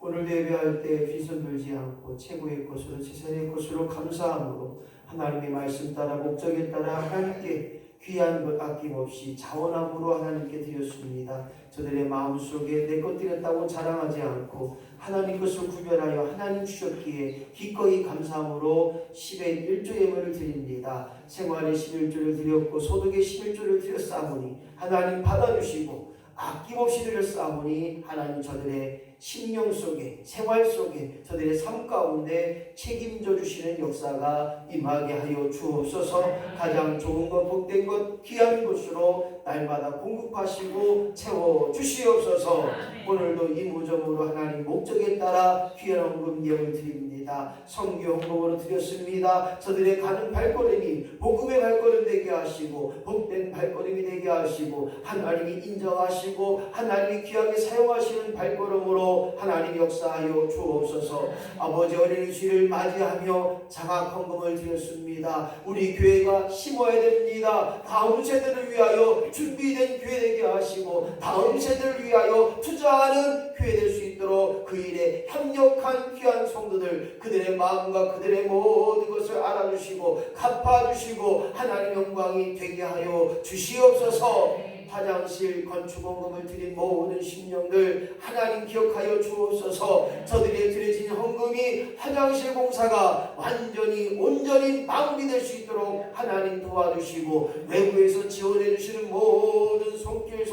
오늘 예배할 때 빈손 들지 않고 최고의 것으로 최선의 것으로 감사함으로 하나님의 말씀 따라 목적에 따라 하나님께 귀한 것 아낌없이 자원함으로 하나님께 드렸습니다. 저들의 마음속에 내 것 드렸다고 자랑하지 않고 하나님 것을 구별하여 하나님 주셨기에 기꺼이 감사함으로 10의 1조 예물을 드립니다. 생활의 11조를 드렸고 소득의 11조를 드렸사오니 하나님 받아주시고 아낌없이 드렸사오니 하나님 저들의 심령 속에 생활 속에 저들의 삶 가운데 책임져 주시는 역사가 임하게 하여 주옵소서. 가장 좋은 것 복된 것 귀한 것으로 날마다 공급하시고 채워 주시옵소서. 오늘도 이 무덤으로 하나님 목적에 따라 귀한 헌금 예물 드립니다. 성교 헌금으로 드렸습니다. 저들의 가는 발걸음이 복음의 발걸음 되게 하시고 복된 발걸음이 되게 하시고 하나님이 인정하시고 하나님이 귀하게 사용하시는 발걸음으로 하나님 역사하여 주옵소서. 아버지 어린이 주일을 맞이하며 자각 헌금을 드렸습니다. 우리 교회가 심어야 됩니다. 다음 세대를 위하여 준비된 교회 되게 하시고 다음 세대를 위하여 투자하는 교회 될 수 있도록 그 일에 협력한 귀한 성도들 그들의 마음과 그들의 모든 것을 알아주시고 갚아주시고 하나님 영광이 되게 하여 주시옵소서. 화장실 건축 헌금을 드린 모든 심령들 하나님 기억하여 주옵소서. 저들이 드려진 헌금이 화장실 공사가 완전히 온전히 마무리될 수 있도록 하나님 도와주시고 외부에서 지원해 주시는 모든 손길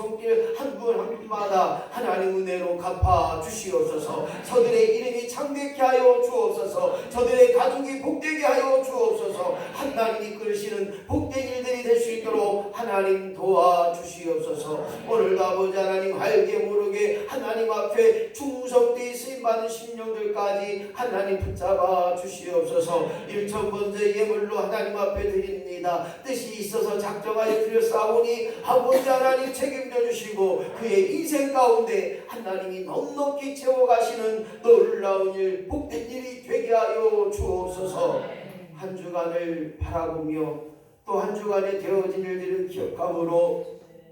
한 분 한 분마다 하나님 은혜로 갚아 주시옵소서. 저들의 이름이 창대케 하여 주옵소서. 저들의 가족이 복되게 하여 주옵소서. 하나님이 이끌으시는 복된 일들이 될 수 있도록 하나님 도와주시옵소서. 오늘도 아버지 하나님 알게 모르게 하나님 앞에 충성되이 쓰임받은 심령들까지 하나님 붙잡아 주시옵소서. 1,000번째 예물로 하나님 앞에 드립니다. 뜻이 있어서 작정하여 드렸사오니 아버지 하나님 책임져 주시고 그의 인생 가운데 하나님이 넉넉히 채워가시는 놀라운 일 복된 일이 되게 하여 주옵소서. 한 주간을 바라보며 또 한 주간에 되어진 일들을 기억함으로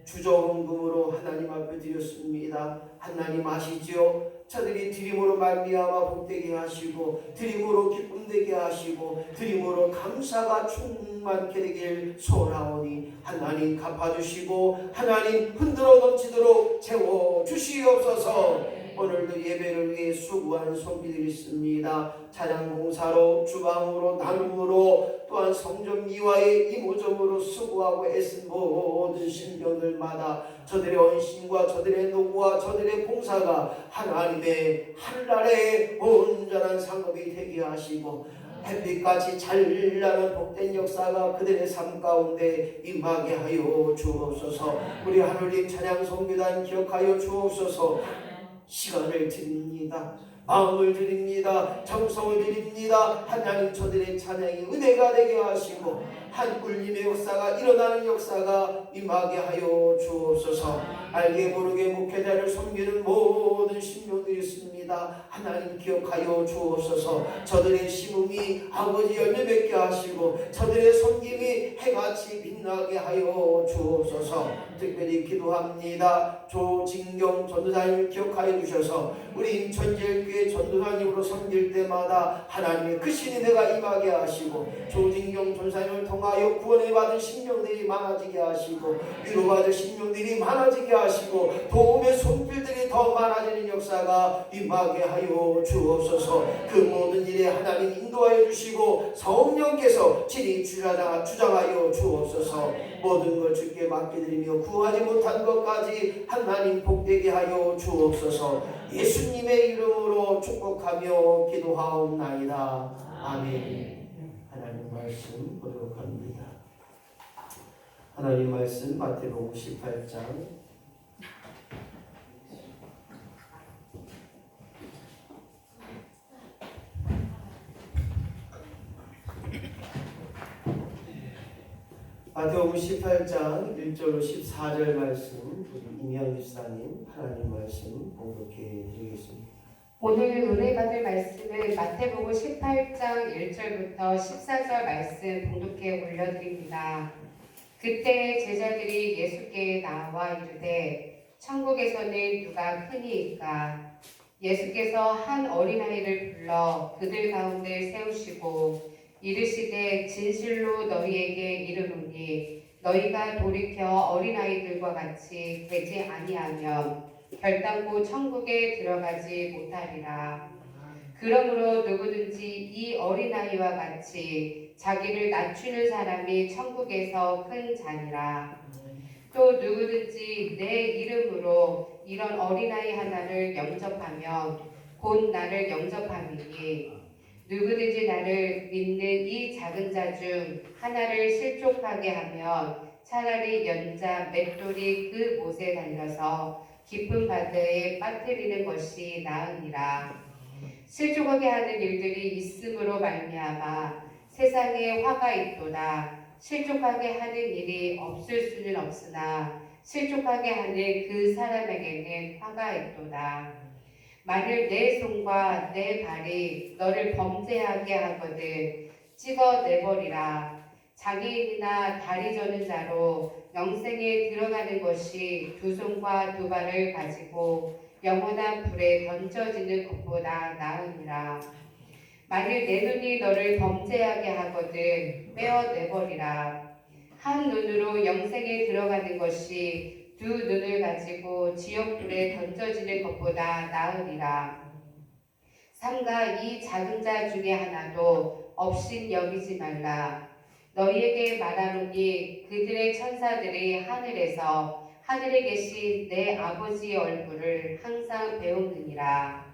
주저헌금으로 하나님 앞에 드렸습니다. 하나님 아시지요? 저들이 드림으로 말미암아 복되게 하시고 드림으로 기쁨되게 하시고 드림으로 감사가 충만케 되길 소원하오니 하나님 갚아주시고 하나님 흔들어 넘치도록 채워주시옵소서. 오늘도 예배를 위해 수고한 성비들이 있습니다. 찬양봉사로 주방으로 나눔으로 또한 성전 미화의 이모점으로 수고하고 애쓴 모든 신병들마다 저들의 헌신과 저들의 노고와 저들의 봉사가 하나님의 하늘나라의 온전한 상급이 되게 하시고 햇빛같이 찬란한 복된 역사가 그들의 삶 가운데 임하게 하여 주옵소서. 우리 하늘님 찬양 성교단 기억하여 주옵소서. 시간을 드립니다. 마음을 드립니다. 정성을 드립니다. 하나님 저들의 찬양이 은혜가 되게 하시고 한 꿀림의 역사가 일어나는 역사가 임하게 하여 주옵소서. 알게 모르게 목회자를 섬기는 모든 신령들이 있습니다. 하나님 기억하여 주옵소서. 저들의 심음이 아버지 열매 맺게 하시고 저들의 섬김이 해같이 빛나게 하여 주옵소서. 특별히 기도합니다. 조진경 전도사님을 기억하여 주셔서 우리 인천제일교회 전도사님으로 섬길 때마다 하나님의 크신 은혜가 임하게 하시고 조진경 전사님을 통하여 구원을 받은 심령들이 많아지게 하시고 위로받은 심령들이 많아지게 하시고 도움의 손길들이 더 많아지는 역사가 임하게 하여 주옵소서. 그 모든 일에 하나님 인도하여 주시고 성령께서 친히 주장하여 주옵소서. 모든 것 주께 맡겨드리며 구하지 못한 것까지 하나님 복되게 하여 주옵소서. 예수님의 이름으로 축복하며 기도하옵나이다. 아멘. 하나님 말씀 보도록 합니다. 하나님 말씀 마태복음 18장 18장 1절로 14절 말씀 우리 임영 집사님 하나님 말씀 봉독해 드리겠습니다. 오늘 은혜 받을 말씀은 마태복음 18장 1절부터 14절 말씀 봉독해 올려드립니다. 그때 제자들이 예수께 나와 이르되 천국에서는 누가 크니이까 예수께서 한 어린아이를 불러 그들 가운데 세우시고 이르시되 진실로 너희에게 이르노니 너희가 돌이켜 어린아이들과 같이 되지 아니하면 결단코 천국에 들어가지 못하리라. 그러므로 누구든지 이 어린아이와 같이 자기를 낮추는 사람이 천국에서 큰 자니라. 또 누구든지 내 이름으로 이런 어린아이 하나를 영접하면 곧 나를 영접함이니 누구든지 나를 믿는 이 작은 자 중 하나를 실족하게 하면 차라리 연자 맷돌이 그 못에 달려서 깊은 바다에 빠뜨리는 것이 나으니라. 실족하게 하는 일들이 있음으로 말미암아 세상에 화가 있도다. 실족하게 하는 일이 없을 수는 없으나 실족하게 하는 그 사람에게는 화가 있도다. 만일 내 손과 내 발이 너를 범죄하게 하거든 찍어내버리라. 장애인이나 다리 저는 자로 영생에 들어가는 것이 두 손과 두 발을 가지고 영원한 불에 던져지는 것보다 나으니라. 만일 내 눈이 너를 범죄하게 하거든 빼어내버리라. 한 눈으로 영생에 들어가는 것이 두 눈을 가지고 지옥불에 던져지는 것보다 나으리라. 삼가 이 작은 자 중에 하나도 없인 여기지 말라. 너희에게 말하노니 그들의 천사들이 하늘에 계신 내 아버지의 얼굴을 항상 배우느니라.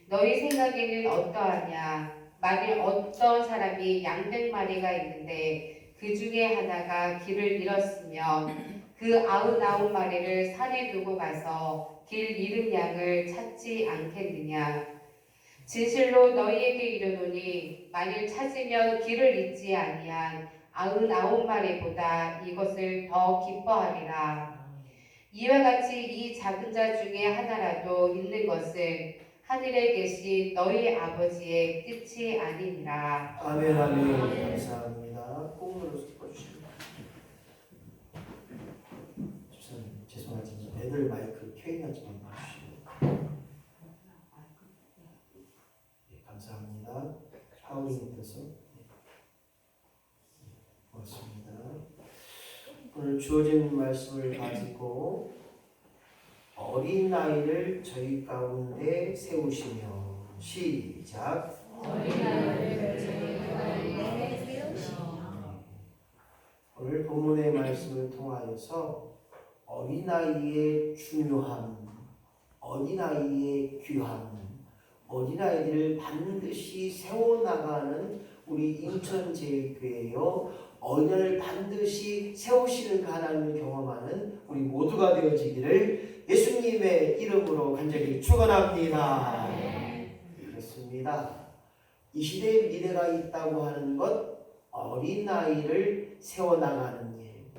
너희 생각에는 어떠하냐? 만일 어떤 사람이 양백 마리가 있는데 그 중에 하나가 길을 잃었으면 그 99마리를 산에 두고 가서 길 잃은 양을 찾지 않겠느냐? 진실로 너희에게 이르노니 만일 찾으면 길을 잃지 아니한 99마리보다 이것을 더 기뻐하리라. 이와 같이 이 작은 자 중에 하나라도 있는 것은 하늘에 계신 너희 아버지의 뜻이 아니니라. 아멘 아멘. 감사합니다. 꼭 눌러서 꺼주시면. 집사님 죄송하지만 애들 마이크 켜 있는지만 봐주시고. 네, 감사합니다. 하우링님께서 고맙습니다. 오늘 주어진 말씀을 가지고 어린아이를 저희 가운데 세우시며 시작. 오늘 본문의 말씀을 통하여서 어린아이의 중요함, 어린아이의 귀함, 어린아이들을 반드시 세워나가는 우리 인천제일교회요 어린아이를 반드시 세우시는 하나님을 경험하는 우리 모두가 되어지기를 예수님의 이름으로 간절히 축원합니다. 그렇습니다. 이 시대에 미래가 있다고 하는 것, 어린아이를 세워나가는 일.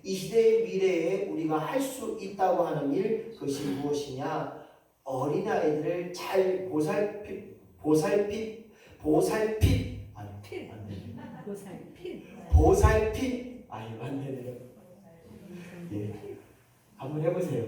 이 시대의 미래에 우리가 할 수 있다고 하는 일, 그것이 무엇이냐? 어린아이들을 잘 보살핍, 맞네요. 예, 한번 해보세요.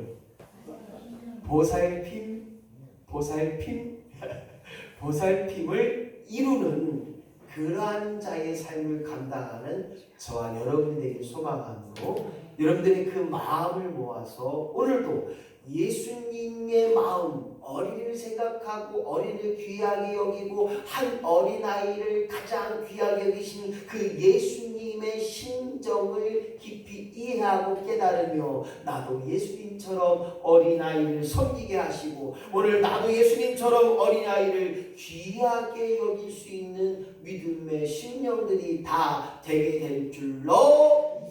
보살핌을 이루는 그러한 자의 삶을 감당하는 저와 여러분이 되길 소망함으로 여러분들의 그 마음을 모아서 오늘도 예수님의 마음, 어린이를 생각하고 어린이를 귀하게 여기고 한 어린아이를 가장 귀하게 여기신 그 예수님의 심정을 깊이 이해하고 깨달으며 나도 예수님처럼 어린아이를 섬기게 하시고 오늘 나도 예수님처럼 어린아이를 귀하게 여길 수 있는 믿음의 심령들이 다 되게 될 줄로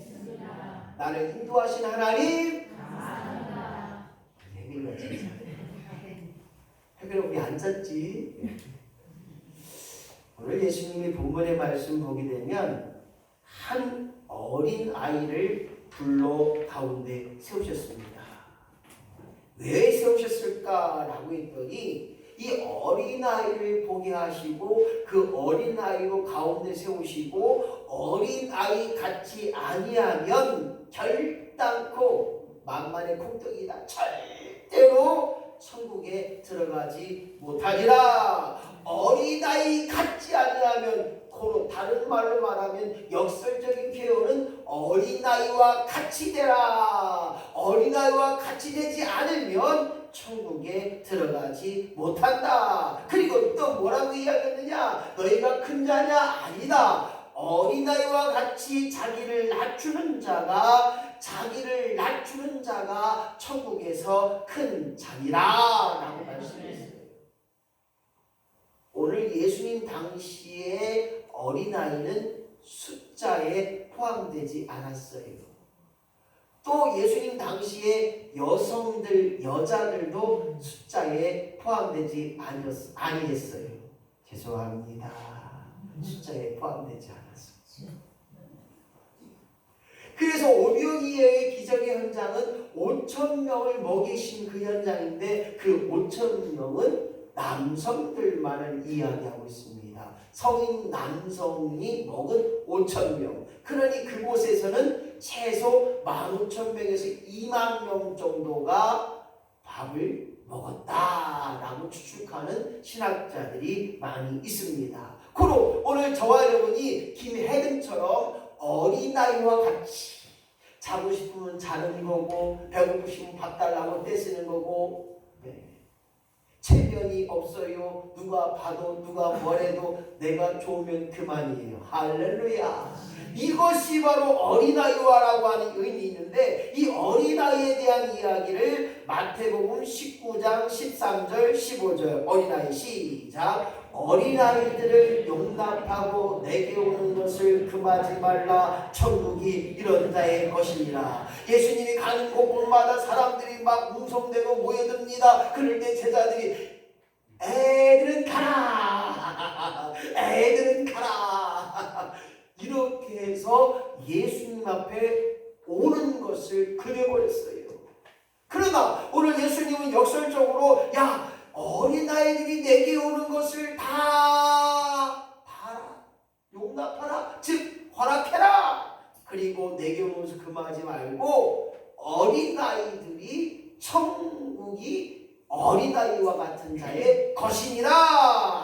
나를 인도하신 하나님 예민한 진짜 해결 우리 앉았지. 오늘 예수님이 본문의 말씀 보게 되면 한 어린 아이를 불러 가운데 세우셨습니다. 왜 세우셨을까라고 했더니 이 어린 아이를 보게 하시고 그 어린 아이로 가운데 세우시고 어린 아이 같이 아니하면 결단코 만만의 콩떡이다 절대로 천국에 들어가지 못하리라. 어린아이 같지 아니하면, 고로 다른 말로 말하면 역설적인 표현은 어린아이와 같이 되라. 어린아이와 같이 되지 않으면 천국에 들어가지 못한다. 그리고 또 뭐라고 이야기했느냐? 너희가 큰 자냐? 아니다. 어린아이와 같이 자기를 낮추는 자가 천국에서 큰 자니라 라고 말씀했어요. 오늘 예수님 당시에 어린아이는 숫자에 포함되지 않았어요. 또 예수님 당시에 여자들도 숫자에 포함되지 아니했어요. 죄송합니다. 숫자에 포함되지 않았어요. 그래서 오병이어의 기적의 현장은 5,000명을 먹이신 그 현장인데, 그 5,000명은 남성들만을 이야기하고 있습니다. 성인 남성이 먹은 5,000명. 그러니 그곳에서는 최소 15,000명에서 20,000명 정도가 밥을 먹었다라고 추측하는 신학자들이 많이 있습니다. 그리고 오늘 저와 여러분이 김혜근처럼 어린아이와 같이 자고 싶으면 자는 거고, 배고프시면 밥 달라고 떼쓰는 거고, 체면이 없어요. 누가 봐도 누가 뭐래도 내가 좋으면 그만이에요. 할렐루야. 이것이 바로 어린아이와라고 하는 의미 있는데, 이 어린아이에 대한 이야기를 마태복음 19장 13절 15절 어린아이 시작. 어린아이들을 용납하고 내게 오는 것을 금하지 말라. 천국이 이런 자의 것이니라. 예수님이 가는 곳곳마다 사람들이 막 웅성대고 모여듭니다. 그럴 때 제자들이 애들은 가라, 애들은 가라, 이렇게 해서 예수님 앞에 오는 것을 그려버렸어요. 그러나 오늘 예수님은 역설적으로 야, 어린아이들이 내게 오는 것을 다 봐라, 용납하라, 즉 허락해라. 그리고 내게 오는 것을 금하지 말고 어린아이들이 천국이 어린아이와 같은 자의 것이니라.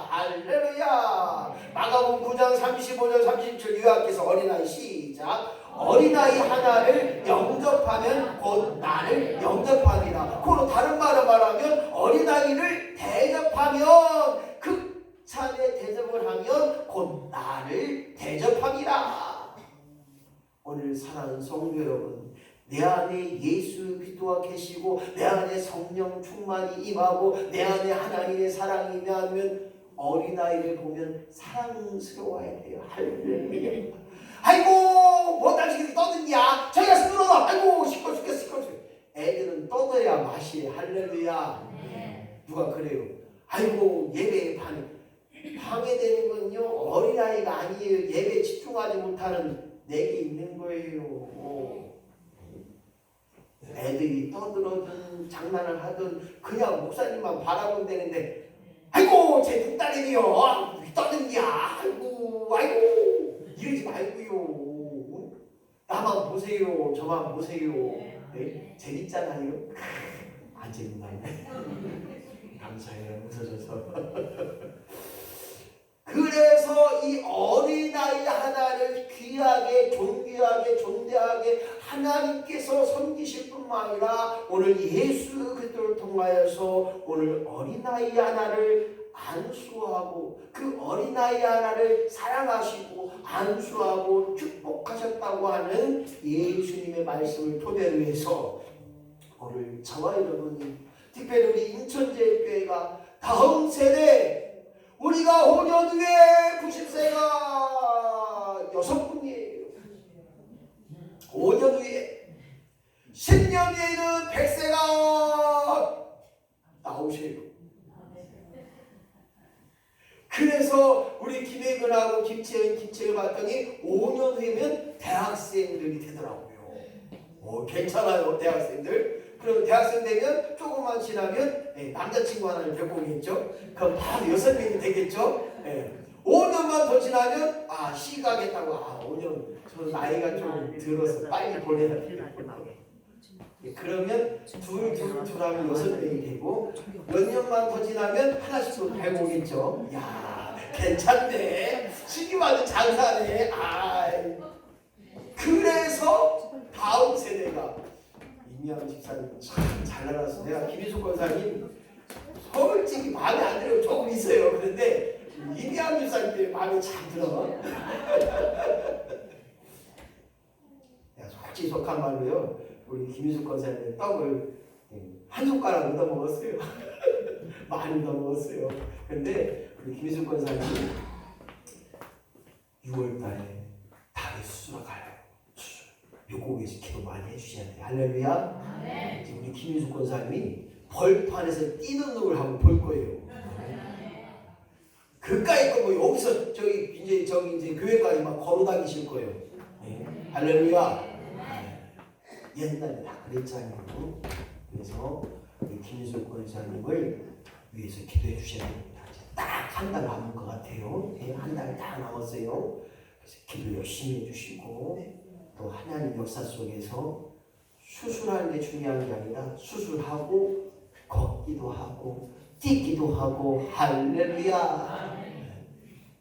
할렐루야. 마가복음 9장 35절 37절 요약해서 어린아이 시작. 어린아이 하나를 영접하면 곧 나를 영접하리라. 그로 다른 말로 말하면 어린아이를 대접하면, 그 찬에 대접을 하면 곧 나를 대접하리라. 오늘 사랑하는 성도 여러분, 내 안에 예수 그리스도가 계시고 내 안에 성령 충만이 임하고 내 안에 하나님의 사랑이 임하면 어린아이를 보면 사랑스러워야 돼요. 할렐루야. 아이고 못난 새끼들 떠드냐, 저기 가서 놀아라. 아이고 시끄러 죽겠어. 애들은 떠들어야 맛이. 할렐루야. 누가 그래요? 아이고 예배에 방해되는 건요 어린아이가 아니에요. 예배에 집중하지 못하는 내게 있는 거예요. 애들이 떠들어든 장난을 하든 그냥 목사님만 바라보면 되는데, 아이고 제 북딸이요 떠든냐, 아이고 이러지 말고요. 나만 보세요, 저만 보세요. 네? 재밌잖아요. 안 재밌나요? 감사해요, 웃어줘서. 그래서 이 어린아이 하나를 귀하게 존귀하게 존대하게 하나님께서 섬기실 뿐만 아니라 오늘 예수 그리스도를 통하여서 오늘 어린아이 하나를 안수하고 그 어린아이 하나를 사랑하시고 안수하고 축복하셨다고 하는 예수님의 말씀을 토대로 해서 오늘 저와 여러분이, 특별히 우리 인천제일교회가 다음 세대, 우리가 5년 후에 90세가 6분이에요. 5년 후에 10년 후에는 100세가 나오세요. 그래서 우리 김혜근하고 김채을 봤더니 5년 후에면 대학생들이 되더라고요. 괜찮아요, 대학생들. 그럼 대학생 되면 조금만 지나면 남자친구 하나를 데리고 오겠죠. 그럼 바로 6명이 되겠죠. 5년만 더 지나면 시가겠다고. 5년 저 나이가 좀 들어서 빨리 보내야 되겠구나. 그러면 둘 하면 6명이 되고 몇 년만 더 지나면 하나씩 또 달고 오겠죠. 야, 괜찮네. 시기와는 장사네. 그래서 다음 세대가 임양 집사님 참 잘 나가서 내가 김희숙 권사님 솔직히 마음에 안 들어요. 조금 있어요. 그런데 임양 집사님 때문에 마음에 잘 들어. 솔직히 속한 말로요. 우리 김희숙 권사님의 떡을 한 숟가락 얻어 먹었어요. 많이 얻어 먹었어요. 근데 우리 김희숙 권사님 6월달에 다리 수술하러 가요. 요곡에서 기도 많이 해주셔야 돼요. 할렐루야. 네. 우리 김희숙 권사님이 벌판에서 뛰는 놈을 한번 볼 거예요. 그까이 거 뭐 여기서 이제 교회까지 막 걸어 다니실 거예요. 네. 할렐루야. 옛날에 다 그랬잖아요. 그래서 우리 김희숙 권사님을 위해서 기도해 주셔야 됩니다. 딱 한 달 남은 것 같아요. 한 달 딱 남았어요. 그래서 기도 열심히 해주시고 또 하나님 역사 속에서 수술하는 게 중요한 게 아니라 수술하고 걷기도 하고 뛰기도 하고 할렐루야.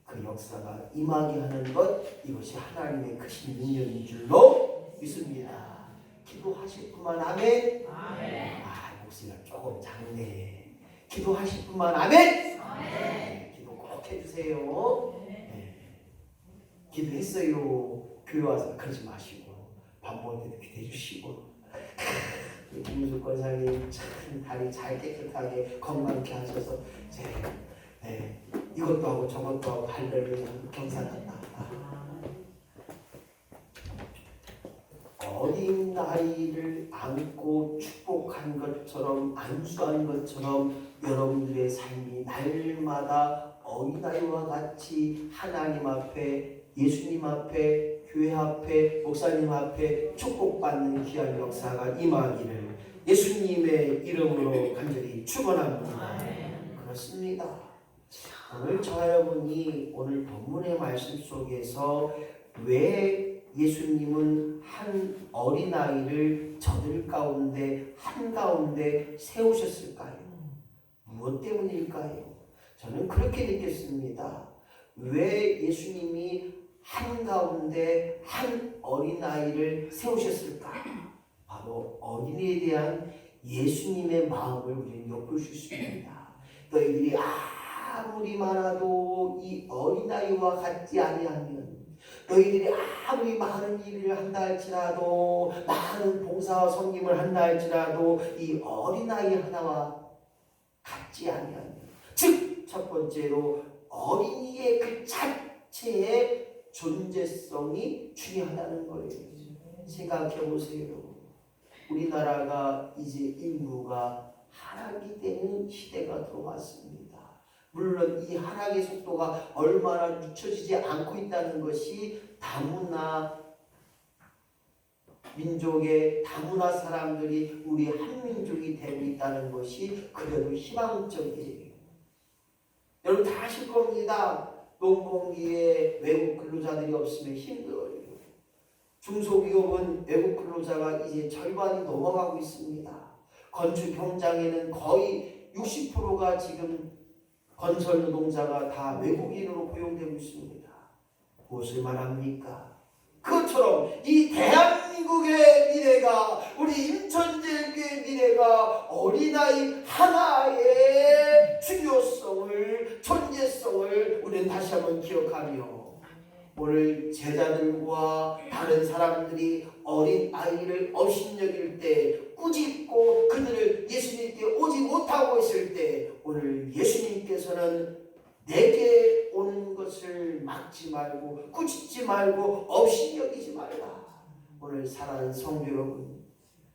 그 역사가 임하게 하는 것 이것이 하나님의 크신 능력인 줄로 믿습니다. 기도하실 분만 아멘. 목소리가 조금 작네. 기도하실 분만 아멘. 기도 꼭 해주세요. 기도했어요. 교회 와서 그러지 마시고 밥 먹을 때도 기도해 주시고. 김희숙 권사님 참 다리 잘 깨끗하게 건강케 하셔서 이것도 하고 저것도 하고 할렐루야 경사났다. 어린 아이를 안고 축복한 것처럼 안수한 것처럼 여러분들의 삶이 날마다 어린아이와 같이 하나님 앞에 예수님 앞에 교회 앞에 목사님 앞에 축복받는 귀한 역사가 임하기를 예수님의 이름으로 간절히 축원합니다. 그렇습니다. 오늘 저 여러분이 오늘 본문의 말씀 속에서 왜 예수님은 한 어린아이를 저들 가운데 한가운데 세우셨을까요? 무엇 때문일까요? 저는 그렇게 느꼈습니다. 왜 예수님이 한가운데 한 어린아이를 세우셨을까? 바로 어린이에 대한 예수님의 마음을 우리는 엿볼 수 있습니다. 너희들이 아무리 많아도 이 어린아이와 같지 아니하면 너희들이 아무리 많은 일을 한다 할지라도 많은 봉사와 섬김을 한다 할지라도 이 어린아이 하나와 같지 아니하면 즉 첫 번째로 어린이의 그 자체의 존재성이 중요하다는 거예요. 생각해 보세요. 우리나라가 이제 인구가 하락이 되는 시대가 들어왔습니다. 물론 이 하락의 속도가 얼마나 늦춰지지 않고 있다는 것이 다문화 민족의 다문화 사람들이 우리 한민족이 되고 있다는 것이 그래도 희망적이에요. 여러분 다 아실 겁니다. 농번기에 외국 근로자들이 없으면 힘들어요. 중소기업은 외국 근로자가 이제 절반이 넘어가고 있습니다. 건축 현장에는 거의 60%가 지금 건설 노동자가 다 외국인으로 고용되고 있습니다. 무엇을 말합니까? 그것처럼 이 대한민국의 미래가 우리 인천제일교의 미래가 어린아이 하나의 중요성을 존재성을 우리는 다시 한번 기억하며 오늘 제자들과 다른 사람들이 어린아이를 업신여길 때 꾸짖고 그들을 예수님께 오지 못하고 있을 때 오늘 예수님께서는 내게 오는 것을 막지 말고 꾸짖지 말고 업신여기지 말라. 오늘 사랑하는 성도 여러분,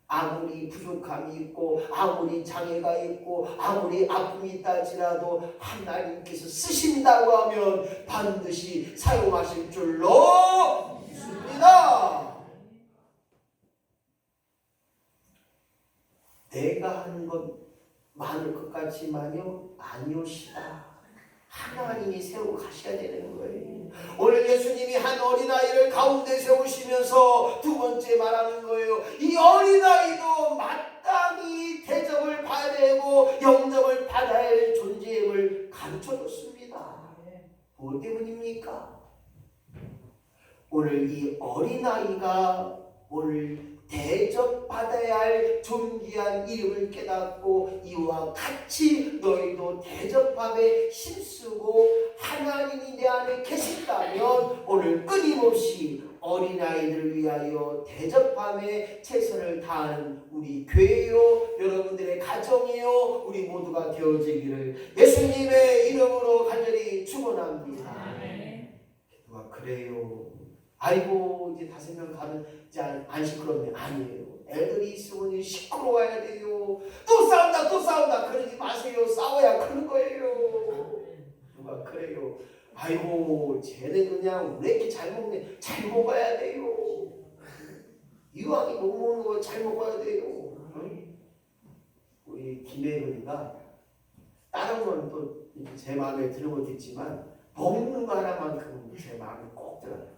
아무리 부족함이 있고 아무리 장애가 있고 아무리 아픔이 있다 할지라도 하나님께서 쓰신다고 하면 반드시 사용하실 줄로 믿습니다. 내가 하는 것 많을 것 같지만요 아니오시다. 하나님이 세우고 가셔야 되는 거예요. 오늘 예수님이 한 어린아이를 가운데 세우시면서 두 번째 말하는 거예요. 이 어린아이도 마땅히 대접을 받아야 되고 영접을 받아야 할 존재임을 가르쳐줬습니다. 무엇 때문입니까? 오늘 이 어린아이가 오늘 대접받아야 할 존귀한 이름을 깨닫고 이와 같이 너희도 대접함에 힘쓰고 하나님이 내 안에 계신다면 오늘 끊임없이 어린아이들을 위하여 대접함에 최선을 다하는 우리 교회요, 여러분들의 가정이요, 우리 모두가 되어지기를 예수님의 이름으로 간절히 축원합니다. 누가 그래요? 아이고 이제 다섯 명 가면 이제 안 시끄럽네. 아니에요. 애들이 있으면 시끄러워야 돼요. 또 싸운다 그러지 마세요. 싸워야 크는 거예요. 누가 그래요? 아이고 쟤는 그냥 왜 이렇게 잘 먹네. 잘 먹어야 돼요. 이왕이 못 먹는 거 잘 먹어야 돼요. 응? 우리 김혜근이가 다른 건 또 제 마음에 드는 것도 있지만 먹는 거 하나만큼은 제 마음에 꼭 들어요.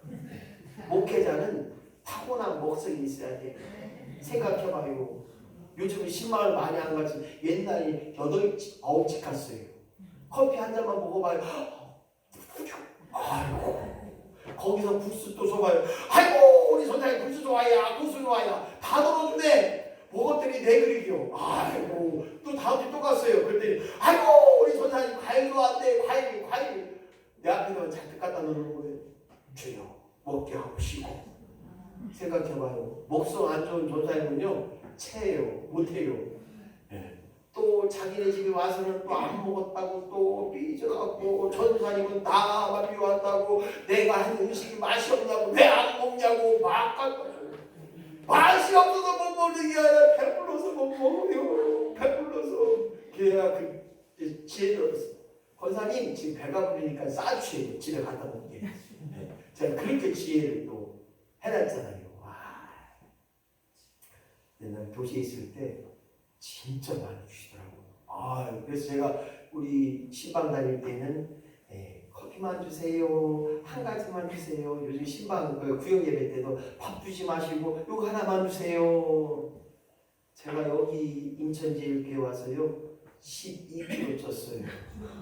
목회자는 타고난 먹성이 있어야 돼. 생각해봐요. 요즘은 신망을 많이 안 가지. 옛날에 8집, 9집 갔어요. 커피 한 잔만 먹어봐요. 아이고. 거기서 국수 또 줘봐요. 아이고 우리 선장님 국수 좋아야 국수 좋아야 다 덜어주네. 먹었더니 내 그릇이요. 아이고 또 다음 주에 또 갔어요. 그랬더니 아이고 우리 선장님 과일 좋아한대. 과일 내 앞에서 잔뜩 갖다 놓는 거예요. 주여 먹게 하고 쉬고. 생각해봐요. 목성 안 좋은 전사님은요 체해요. 못해요. 네. 또 자기네 집에 와서는 또 안 먹었다고 또 삐져갖고 전사님은 나만 미워한다고 내가 한 음식이 맛이 없냐고 왜 안 먹냐고 막 갖고 맛이 없어서 못 먹는 게 아니라 배불러서 못 먹어요. 배불러서. 걔가 그 지혜를 얻었어. 권사님 지금 배가 부르니까 싸주세요. 집에 갖다 먹게. 네. 제가 그렇게 지혜를 또 해놨잖아요. 와. 옛날 도시에 있을 때 진짜 많이 주시더라고요. 그래서 제가 우리 신방 다닐 때는 커피만 주세요. 한 가지만 주세요. 요즘 신방 구역 예배 때도 밥 주지 마시고 요거 하나만 주세요. 제가 여기 인천제일교회 와서요 12kg 쪘어요.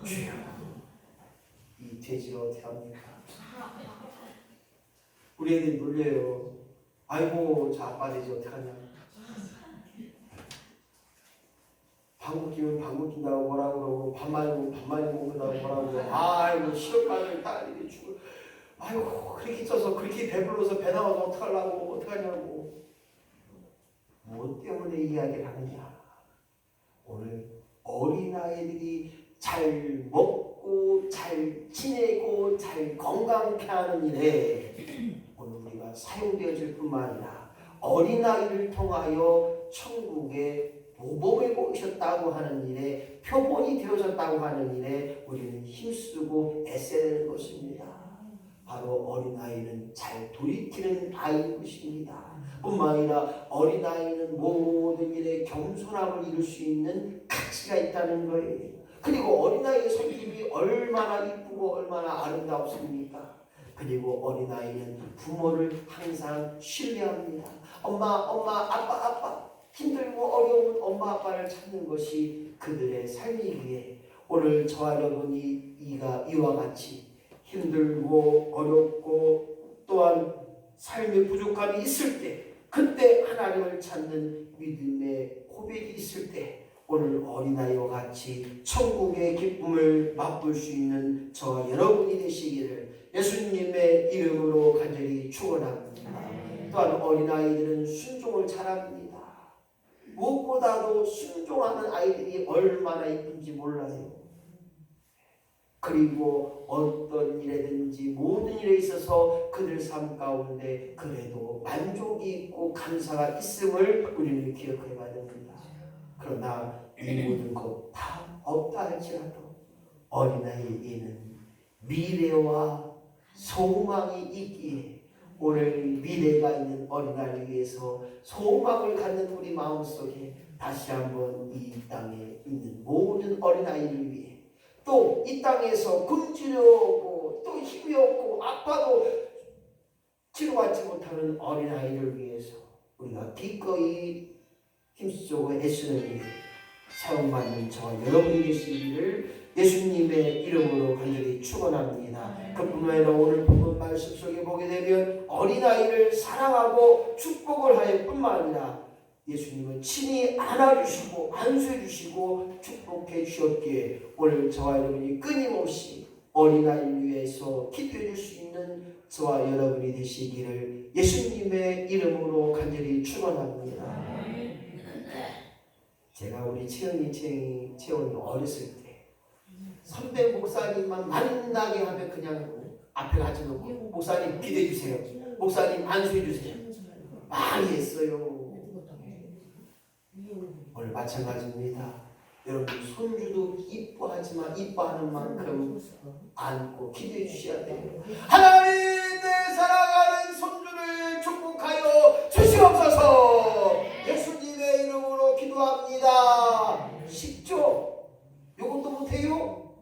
주여 이 돼지를 어떻게 합니까? 우리 애들이 놀려요. 아이고 저 아빠 돼지 어떡하냐. 방귀 끼면 방귀 낀다고 뭐라고 그러고 밥 많이 먹는다고 뭐라고 그러고 아이고 시험방을 딸이 죽을. 아이고 그렇게 쪄서 그렇게 배불러서 배 나와서 어떡하냐고. 뭐 때문에 이야기를 하느냐. 오늘 어린아이들이 잘 먹고 잘 지내고 잘 건강케 하는 일에 오늘 우리가 사용되어질 뿐만 아니라 어린아이를 통하여 천국에 모범을 보이셨다고 하는 일에 표본이 되어졌다고 하는 일에 우리는 힘쓰고 애써야 되는 것입니다. 바로 어린아이는 잘 돌이키는 아이인 것입니다. 뿐만 아니라 어린아이는 모든 일에 겸손함을 이룰 수 있는 가치가 있다는 거예요. 그리고 어린아이의 성격이 얼마나 이쁘고 얼마나 아름답습니까? 그리고 어린아이는 부모를 항상 신뢰합니다. 엄마, 아빠 힘들고 어려운 엄마 아빠를 찾는 것이 그들의 삶이기에 오늘 저와 여러분이 이와 같이 힘들고 어렵고 또한 삶의 부족함이 있을 때 그때 하나님을 찾는 믿음의 고백이 있을 때 오늘 어린아이와 같이 천국의 기쁨을 맛볼 수 있는 저와 여러분이 되시기를 예수님의 이름으로 간절히 축원합니다. 또한 어린아이들은 순종을 잘합니다. 무엇보다도 순종하는 아이들이 얼마나 이쁜지 몰라요. 그리고 어떤 일에든지 모든 일에 있어서 그들 삶 가운데 그래도 만족이 있고 감사가 있음을 우리는 기억해 봐야 됩니다. 그러나 이 모든 것 다 없다 할지라도 어린아이에게는 미래와 소망이 있기에 오늘 미래가 있는 어린아이를 위해서 소망을 갖는 우리 마음속에 다시 한번 이 땅에 있는 모든 어린아이를 위해 또 이 땅에서 굶주려고 또 힘이 없고 아파도 치료받지 못하는 어린아이를 위해서 우리가 기꺼이 힘쓰고 애쓰는 일 사용받는 저와 여러분이 되시기를 예수님의 이름으로 간절히 축원합니다. 그뿐만 아니라 오늘 본문 말씀 속에 보게 되면 어린아이를 사랑하고 축복을 하여 뿐만 아니라 예수님은 친히 안아주시고 안수해주시고 축복해 주셨기에 오늘 저와 여러분이 끊임없이 어린아이를 위해서 기도해 줄 수 있는 저와 여러분이 되시기를 예수님의 이름으로 간절히 축원합니다. 제가 우리 채원이 어렸을 때 선배 목사님만 만나게 하면 그냥 앞에 가지 놓고 목사님 기도해 주세요. 목사님 안수해 주세요. 많이 했어요. 오늘 마찬가지입니다. 여러분 손주도 이뻐하지만 이뻐하는 만큼 안고 기도해 주셔야 돼요. 하나님 내 사랑하는 손주를 축복하여 주시옵소서. 예수님의 이름으로 기도합니다. 쉽죠? 이것도 못해요?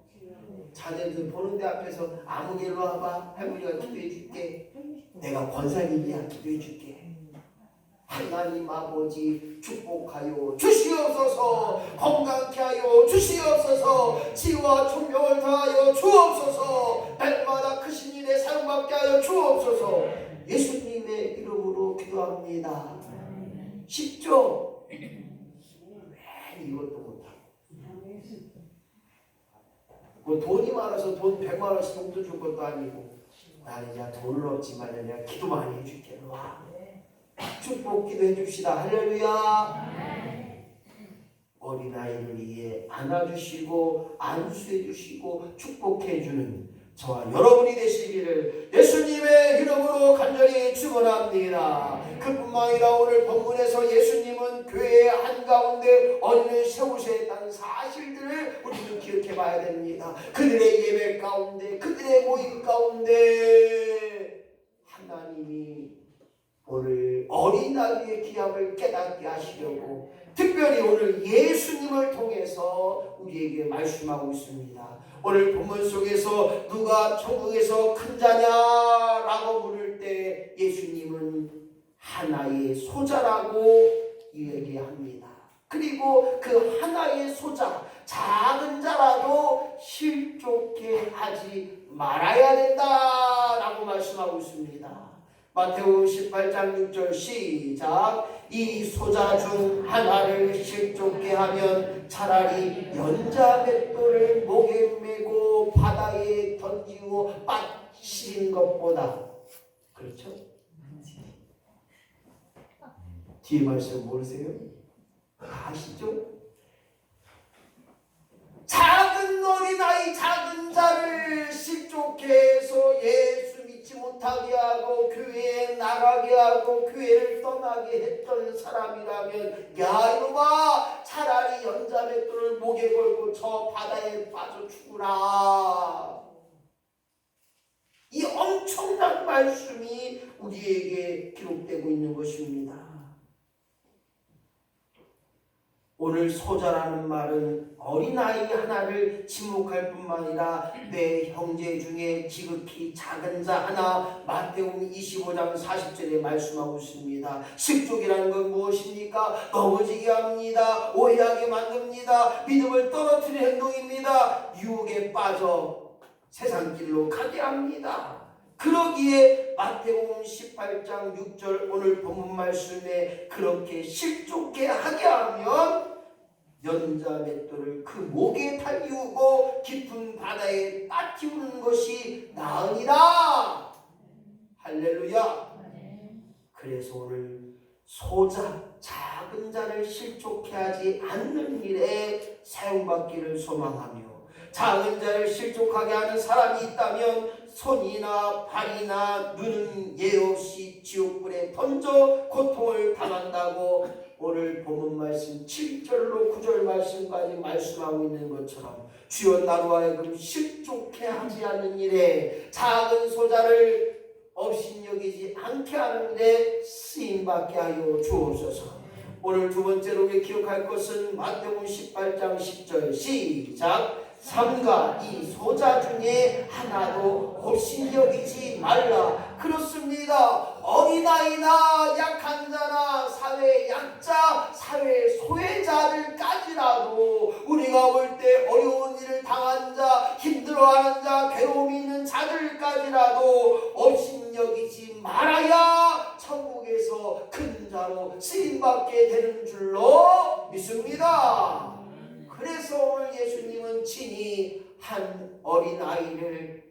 자녀들 보는데 앞에서 아무개 일로 와봐. 할머니가 기도해 줄게. 내가 권사님이야 기도해 줄게. 하나님 아버지 축복하여 주시옵소서. 건강케 하여 주시옵소서. 지혜와 총명을 다하여 주옵소서. 날마다 크신 일에 사용받게 하여 주옵소서. 예수님의 이름으로 기도합니다. 쉽죠? 왜 이것도 못하고 뭐 돈이 많아서 돈 100만 원씩 용돈 줄 것도 아니고 나는 야 돈은 없지만 내가 기도 많이 해줄게. 와 축복 기도해 줍시다. 할렐루야. 어린아이를 위해 안아주시고 안수해 주시고 축복해 주는 저와 여러분이 되시기를 예수님의 이름으로 간절히 축원합니다. 그뿐만 아니라 오늘 본문에서 예수님은 교회의 한가운데 어린을 세우셨다는 사실들을 우리도 기억해 봐야 됩니다. 그들의 예배 가운데 그들의 모임 가운데 하나님이 오늘 어린아이의 귀함을 깨닫게 하시려고 특별히 오늘 예수님을 통해서 우리에게 말씀하고 있습니다. 오늘 본문 속에서 누가 천국에서 큰 자냐라고 물을 때 예수님은 하나의 소자라고 얘기합니다. 그리고 그 하나의 소자, 작은 자라도 실족해 하지 말아야 된다라고 말씀하고 있습니다. 마태복음 18장 6절 시작. 이 소자 중 하나를 실족게 하면 차라리 연자 맷돌을 목에 메고 바다에 던지고 빠뜨린 것보다. 그렇죠? 뒤에 말씀 모르세요? 아시죠? 작은 어린아이 작은 자를 실족해 해서 예수 믿지 못하게 하고 교회에 나가게 하고 교회를 떠나게 했던 사람이라면 야 이놈아 차라리 연자맷돌을 목에 걸고 저 바다에 빠져 죽으라. 이 엄청난 말씀이 우리에게 기록되고 있는 것입니다. 오늘 소자라는 말은 어린아이 하나를 지목할 뿐만 아니라 내 형제 중에 지극히 작은 자 하나 마태복음 25장 40절에 말씀하고 있습니다. 식족이라는 건 무엇입니까? 넘어지게 합니다. 오해하게 만듭니다. 믿음을 떨어뜨리는 행동입니다. 유혹에 빠져 세상길로 가게 합니다. 그러기에 마태복음 18장 6절 오늘 본문 말씀에 그렇게 실족해 하게 하면 연자맷돌을 그 목에 달리우고 깊은 바다에 빠뜨리는 것이 나으니라. 할렐루야. 그래서 오늘 소자 작은 자를 실족해 하지 않는 일에 사용받기를 소망하며 작은 자를 실족하게 하는 사람이 있다면 손이나 발이나 눈은 예 없이 지옥불에 던져 고통을 당한다고 오늘 본문 말씀 7절로 9절 말씀까지 말씀하고 있는 것처럼 주여 나로 하여금 실족해 하지 않는 일에 작은 소자를 업신여기지 않게 하는데 쓰임받게 하여 주옵소서. 오늘 두 번째로 우리 기억할 것은 마태복음 18장 10절 시작. 삼가 이 소자 중에 하나도 없이 여기지 말라. 그렇습니다. 어린아이나 약한 자나 사회 약자, 사회 소외자들까지라도 우리가 볼 때 어려운 일을 당한 자, 힘들어하는 자, 괴로움이 있는 자들까지라도 없이 여기지 말아야 천국에서 큰 자로 쓰임받게 되는 줄로 믿습니다. 그래서 오늘 예수님은 친히 한 어린아이를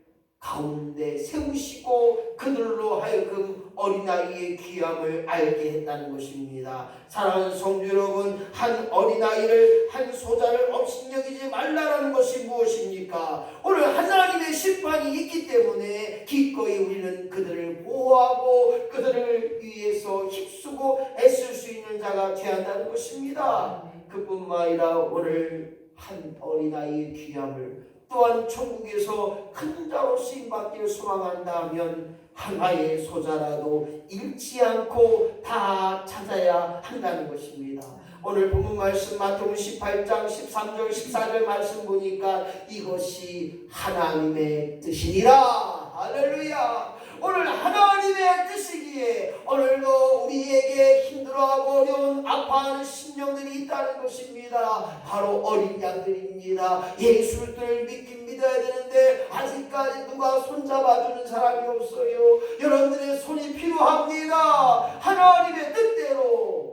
가운데 세우시고 그들로 하여금 어린아이의 귀함을 알게 했다는 것입니다. 사랑하는 성도 여러분, 한 어린아이를, 한 소자를 업신여기지 말라라는 것이 무엇입니까? 오늘 하나님의 심판이 있기 때문에 기꺼이 우리는 그들을 보호하고 그들을 위해서 힘쓰고 애쓸 수 있는 자가 되어야 한다는 것입니다. 그뿐만 아니라 오늘 한 어린아이의 귀함을 또한 천국에서 큰 자로 쓰임받기를 소망한다면 하나의 소자라도 잃지 않고 다 찾아야 한다는 것입니다. 오늘 본문 말씀 마태복음 18장 13절 14절 말씀 보니까 이것이 하나님의 뜻이니라. 할렐루야. 오늘 하나님의 뜻이기에 오늘도 우리에게 힘들어하고 어려운 아파하는 심령들이 있다는 것입니다. 바로 어린 양들입니다. 예수를 믿긴 믿어야 되는데 아직까지 누가 손잡아주는 사람이 없어요. 여러분들의 손이 필요합니다. 하나님의 뜻대로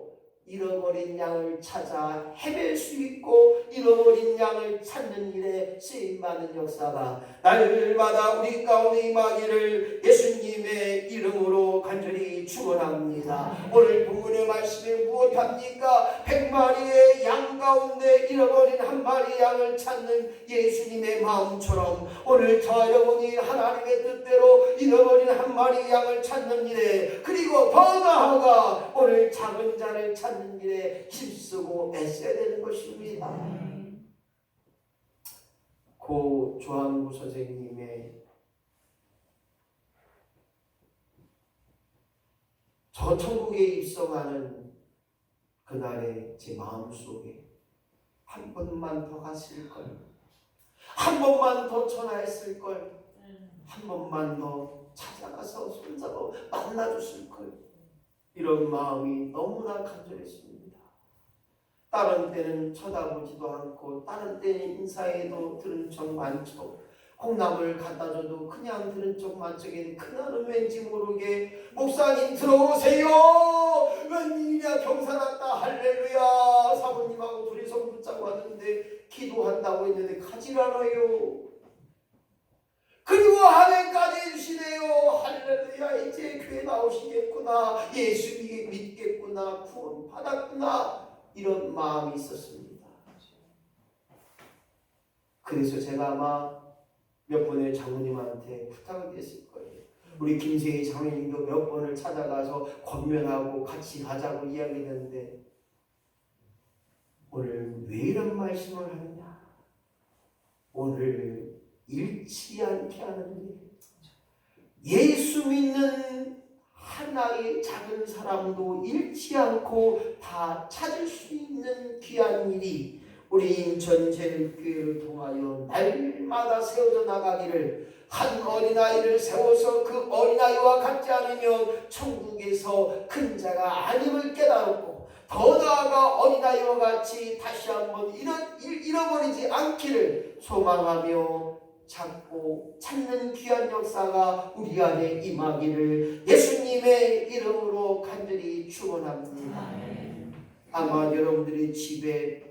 잃어버린 양을 찾아 헤맬 수 있고 잃어버린 양을 찾는 일에 쓰임받는 역사가 날마다 우리 가운데 임하기를 예수님의 이름으로 간절히 축원합니다. 오늘 본문의 말씀이 무엇합니까? 100마리의 양 가운데 잃어버린 한 마리 양을 찾는 예수님의 마음처럼 오늘 저 여러분이 하나님의 뜻대로 잃어버린 한 마리 양을 찾는 일에, 그리고 더 나아가 오늘 작은 자를 찾는 일에 힘쓰고 애써야 되는 것입니다. 고 조항구 선생님의 저 천국에 입성하는 그날의 제 마음속에 한 번만 더 갔을 걸, 한 번만 더 전화했을 걸, 한 번만 더 찾아가서 손잡아 만나줬을 걸, 이런 마음이 너무나 간절했습니다. 다른 때는 쳐다보지도 않고 다른 때는 인사해도 들은 척 많죠. 콩나물 갖다 줘도 그냥 들은 척 많죠. 그날은 왠지 모르게 목사님 들어오세요. 웬일이야 경사 났다 할렐루야. 사모님하고 둘이서 붙잡고 왔는데 기도한다고 했는데 가질 않아요. 그리고 아멘까지 해주시네요. 할렐루야. 이제 교회 나오시겠구나. 예수 믿겠구나. 구원 받았구나. 이런 마음이 있었습니다. 그래서 제가 아마 몇 번의 장모님한테 부탁을 드렸을 거예요. 우리 김세희 장모님도 몇 번을 찾아가서 권면하고 같이 가자고 이야기했는데 오늘 왜 이런 말씀을 하느냐. 오늘 잃지 않게 하는 일, 예수 믿는 하나의 작은 사람도 잃지 않고 다 찾을 수 있는 귀한 일이 우리 인천 제일교회를 통하여 날마다 세워져 나가기를, 한 어린아이를 세워서 그 어린아이와 같지 않으면 천국에서 큰 자가 아님을 깨달았고 더 나아가 어린아이와 같이 다시 한번 잃어버리지 않기를 소망하며 찾고 찾는 귀한 역사가 우리 안에 임하기를 예수님의 이름으로 간절히 축원합니다. 아마 여러분들이 집에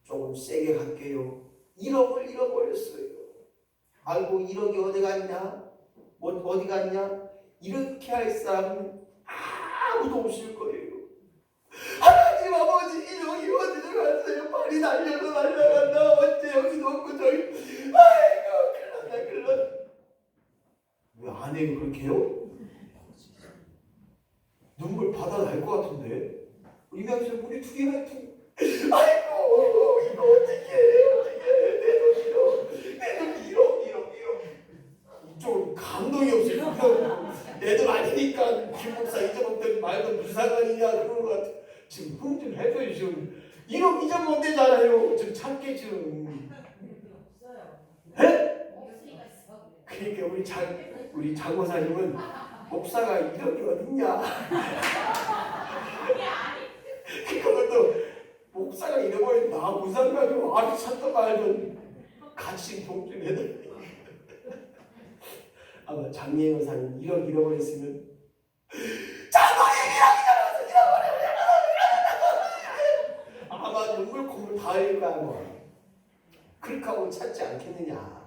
조금 세게 갈게요. 1억을 잃어버렸어요. 아이고 1억이 어디 갔냐? 어디 갔냐? 이렇게 할 사람은 아무도 없을 거예요. 하나님 아버지 1억이 어디로 갔어요? 발이 날려서 날아간다. 어째 여기도 없고 저기. 아이고 큰일 났다. 왜 아내가 그렇게 해요? 눈물 받아 날 것 같은데. 이명철 물이 두 개가 있고. 아이고 이거 어떻게 내 돈 잃어. 내 돈 잃어. 좀 감동이 없어요. 내 돈 아니니까 김 목사 잊어먹던 말도 무슨 상관이냐 그런 것 같아. 지금 흥 좀 해줘요. 지금 1억 잊으면 되잖아요. 좀 참게 좀. 에? 그러니까 우리 장고사님은 목사가 1억이 어딨냐. 그것도 목사가 잃어버린 나 무상 가지고 아주 찾던 말든 같이 동중해야 돼. 아마 장례 여사는 1억 잃어버렸으면 장모님 1억 잃어버려 아마 눈물 콧물 다 흘릴 거야. 뭐. 그렇게 하고 찾지 않겠느냐.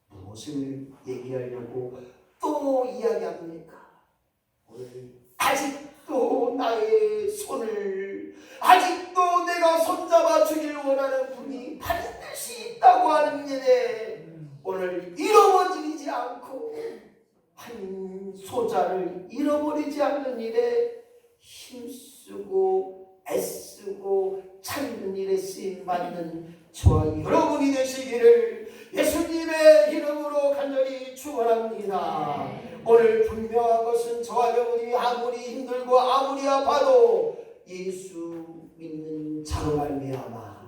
무엇을 얘기하려고 또 이야기합니까? 오늘 아직도 나의 손을 아직도 내가 손잡아 주길 원하는 분이 반드시 있다고 하는 일에 오늘 잃어버리지 않고 한 소자를 잃어버리지 않는 일에 힘쓰고 애쓰고 찾는 일에 쓰임받는 저와 여러분이 되시기를 예수님의 이름으로 간절히 축원합니다. 오늘 분명한 것은 저와 여러분이 아무리 힘들고 아무리 아파도 예수 믿는 자로 말미암아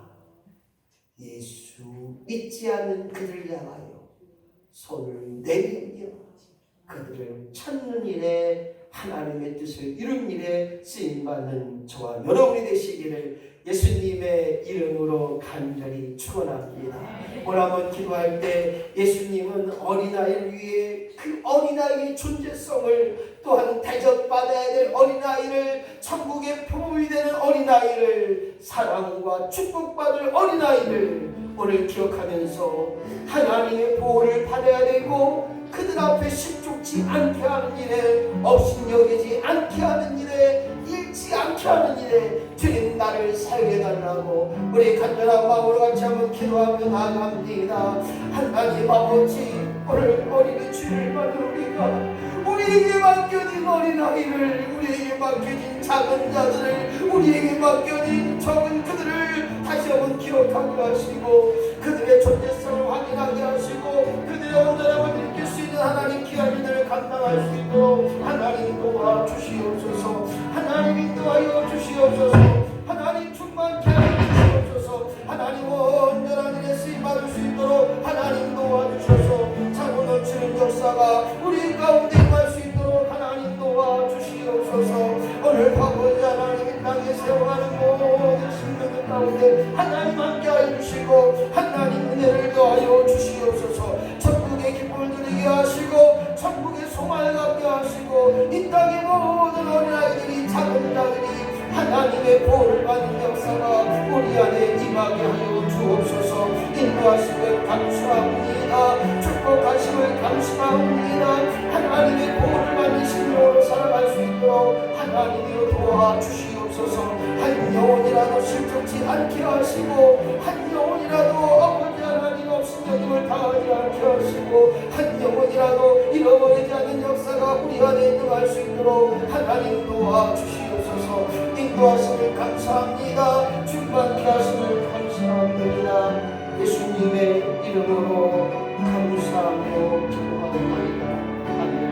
예수 믿지 않는 그들을 향하여 손을 내밀며 그들을 찾는 일에 하나님의 뜻을 이룬 일에 쓰임받는 저와 여러분이 되시기를 예수님의 이름으로 간절히 축원합니다. 오늘 한번 기도할 때 예수님은 어린아이를 위해 그 어린아이의 존재성을 또한 대접받아야 될 어린아이를 천국의 표범이 되는 어린아이를 사랑과 축복받을 어린아이를 오늘 기억하면서 하나님의 보호를 받아야 되고 그들 앞에 십죽지 않게 하는 일에 업신여기지 않게 하는 일에 잃지 않게 하는 일에 주님 나를 사용해달라고 우리 간절한 마음으로 같이 한번 기도하며 나아갑니다. 하나님 아버지 오늘 어린이 주를 받은 우리에게 맡겨진 어린아이를 우리에게 맡겨진 작은 자들을 우리에게 맡겨진 적은 그들을 다시 한번 기억하게 하시고 그들의 존재성을 확인하게 하시고 그들의 온전함을 느낄 수 있는 하나님 귀한 일을 감당할 수 있도록 하나님 도와주시옵소서. 하나님 인도하여 주시옵소서. 하나님 충만케 하여 주시옵소서. 하나님 온전한 일에 쓰임받을 수 있도록 하나님 도와주셔서 차고 넘치는 역사가 우리 가운데 임할 수 있도록 하나님 도와주시옵소서. 오늘 아버지 하나님 이 땅에 세워가는 모든 생명들 가운데 하나님 함께하여 주시고 하나님 은혜를 더하여 주시옵소서. 천국의 기쁨을 누리게 하시고 천국의 소망을 갖게 하시고 이 땅의 모든 어린아이들이 작은 자들이 하나님의 보호를 받는 역사가 우리 안에 임하게 하여 주옵소서. 인도하심을 감사합니다. 축복하심을 감사합니다. 하나님의 보호를 받는 신령으로 살아갈 수 있도록 하나님이여 도와주시옵소서. 한 영혼이라도 실족지 않게 하시고 한 영혼이라도 아버지 하나님 없인 여김을 당하지 않게 하시고 한 영혼이라도 잃어버리지 않는 역사가 우리 안에 임할 수 있도록 하나님 도와주시옵소서. 인도하심을 감사합니다. 충만케 하심을 감사합니다. 예수님의 이름으로 감사하며 기도하옵나이다. 아멘.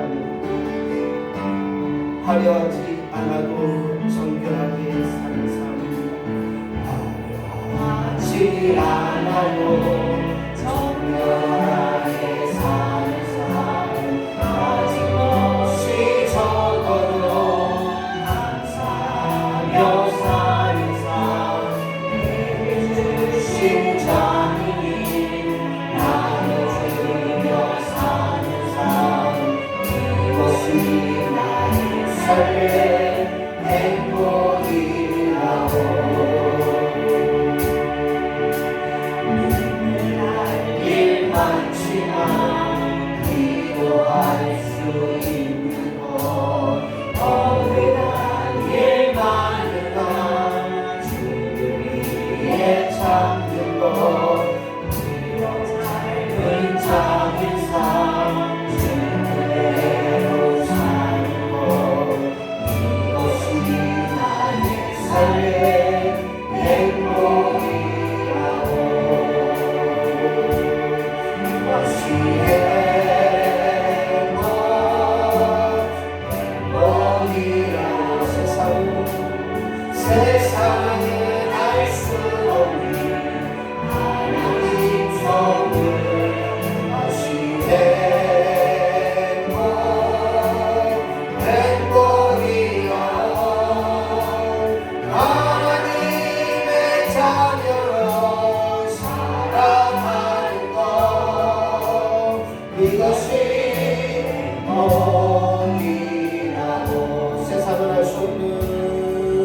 화려하지 않아도 정결하게 사는 삶 화려하지 않아도 정결하게 사는 삶 아직없이 적어도 감사하며 사는 삶 내게 주신 자들이 나눠주며 사는 삶 이것이 나의 삶의 행복이라고 눈물 날 일 많지만 기도할 수 있는 것 어긋난 일 많은 날 주를 위해 참는 것 짧은 작은 삶 주대로 사는 것 이것이 나의 삶의 행복이라고 이것이 이것을